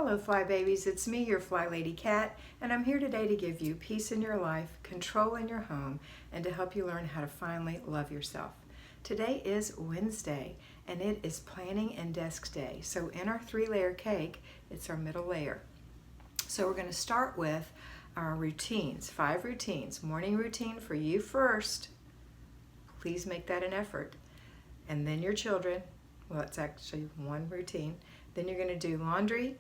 Hello Fly Babies, it's me, your FlyLady Kat, and I'm here today to give you peace in your life, control in your home, and to help you learn how to finally love yourself. Today is Wednesday, and it is Planning and Desk Day. So in our 3-layer cake, it's our middle layer. So we're going to start with our routines, 5 routines. Morning routine for you first. Please make that an effort. And then your children. Well, it's actually one routine. Then you're going to do laundry,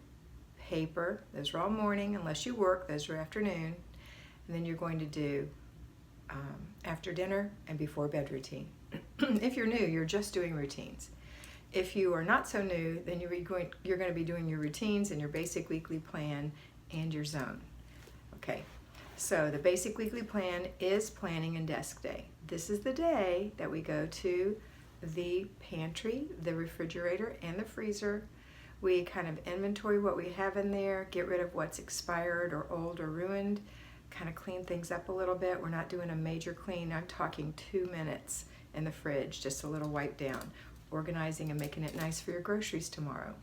paper, those are all morning, unless you work, those are afternoon. And then you're going to do after dinner and before bed routine. If you're new, you're just doing routines. If you are not so new, then you're going to be doing your routines and your basic weekly plan and your zone. Okay, so the basic weekly plan is Planning and Desk Day. This is the day that we go to the pantry, the refrigerator, and the freezer. We kind of inventory what we have in there, get rid of what's expired or old or ruined, kind of clean things up a little bit. We're not doing a major clean. I'm talking 2 minutes in the fridge, just a little wipe down, organizing and making it nice for your groceries tomorrow.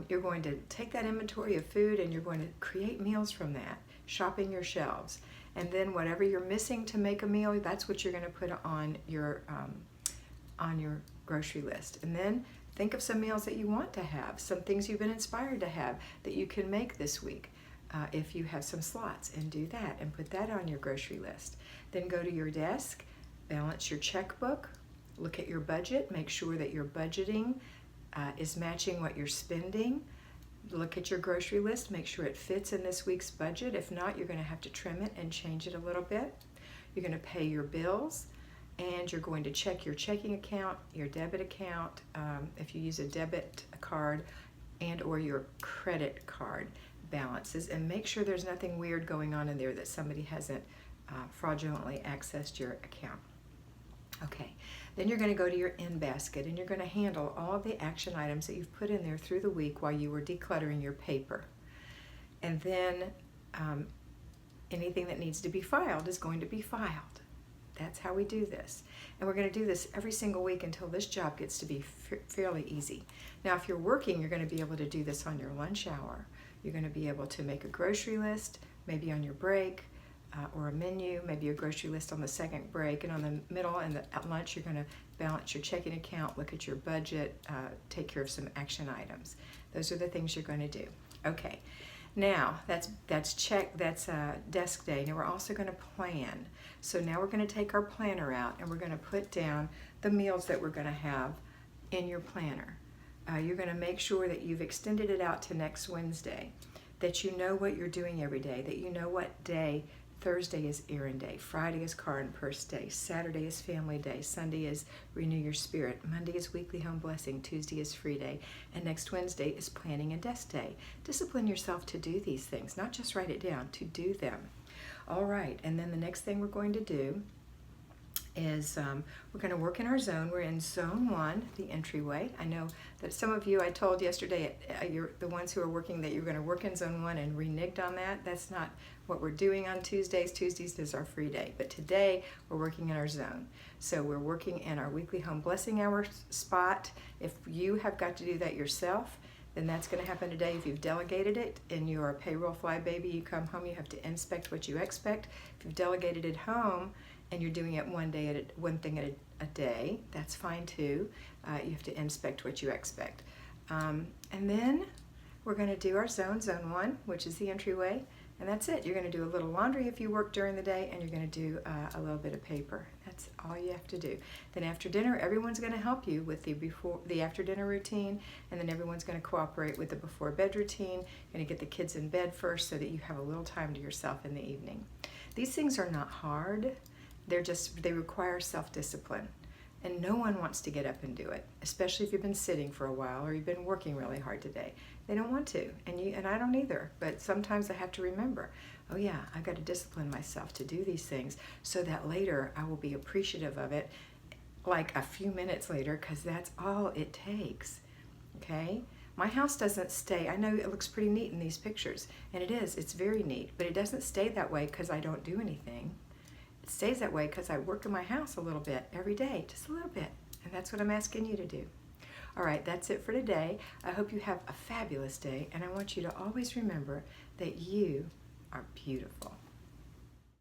You're going to take that inventory of food and you're going to create meals from that, shopping your shelves. And then whatever you're missing to make a meal, that's what you're going to put on your grocery list. And then think of some meals that you want to have, some things you've been inspired to have that you can make this week if you have some slots, and do that and put that on your grocery list. Then go to your desk, balance your checkbook, look at your budget, make sure that your budgeting is matching what you're spending. Look at your grocery list, make sure it fits in this week's budget. If not, you're going to have to trim it and change it a little bit. You're going to pay your bills, and you're going to check your checking account, your debit account, if you use a debit card, and or your credit card balances, and make sure there's nothing weird going on in there, that somebody hasn't fraudulently accessed your account. Okay, then you're going to go to your in basket, and you're going to handle all of the action items that you've put in there through the week while you were decluttering your paper. And then anything that needs to be filed is going to be filed. That's how we do this. And we're going to do this every single week until this job gets to be fairly easy. Now, if you're working, you're going to be able to do this on your lunch hour. You're going to be able to make a grocery list, maybe on your break, or a menu, maybe a grocery list on the second break. And on the middle and at lunch, you're going to balance your checking account, look at your budget, take care of some action items. Those are the things you're going to do. Okay. Now, that's desk day. Now we're also going to plan. So now we're going to take our planner out and we're going to put down the meals that we're going to have in your planner. You're going to make sure that you've extended it out to next Wednesday, that you know what you're doing every day, that you know what day. Thursday is errand day, Friday is car and purse day, Saturday is family day, Sunday is renew your spirit, Monday is weekly home blessing, Tuesday is free day, and next Wednesday is planning and desk day. Discipline yourself to do these things, not just write it down, to do them. All right, and then the next thing we're going to do is we're going to work in our zone. We're in zone 1, the entryway. I know that some of you, I told yesterday, you're the ones who are working, that you're going to work in zone 1 and reneged on that. That's not what we're doing on Tuesdays. Tuesdays is our free day, but today we're working in our zone. So we're working in our weekly home blessing hour spot. If you have got to do that yourself, then that's going to happen today. If you've delegated it and you're a payroll fly baby, you come home, you have to inspect what you expect. If you've delegated it home and you're doing it one thing at a day, that's fine too. You have to inspect what you expect. And then we're going to do our zone 1, which is the entryway, and that's it. You're going to do a little laundry if you work during the day, and you're going to do a little bit of paper. That's all you have to do. Then after dinner, everyone's going to help you with the after dinner routine, and then everyone's going to cooperate with the before bed routine. You're going to get the kids in bed first so that you have a little time to yourself in the evening. These things are not hard. They require self-discipline. And no one wants to get up and do it, especially if you've been sitting for a while or you've been working really hard today. They don't want to, and I don't either. But sometimes I have to remember, oh yeah, I've got to discipline myself to do these things so that later I will be appreciative of it, like a few minutes later, because that's all it takes. Okay? My house doesn't stay. I know it looks pretty neat in these pictures, and it is. It's very neat, but it doesn't stay that way because I don't do anything. It stays that way because I work in my house a little bit every day, just a little bit. And that's what I'm asking you to do. All right, that's it for today. I hope you have a fabulous day, and I want you to always remember that you are beautiful.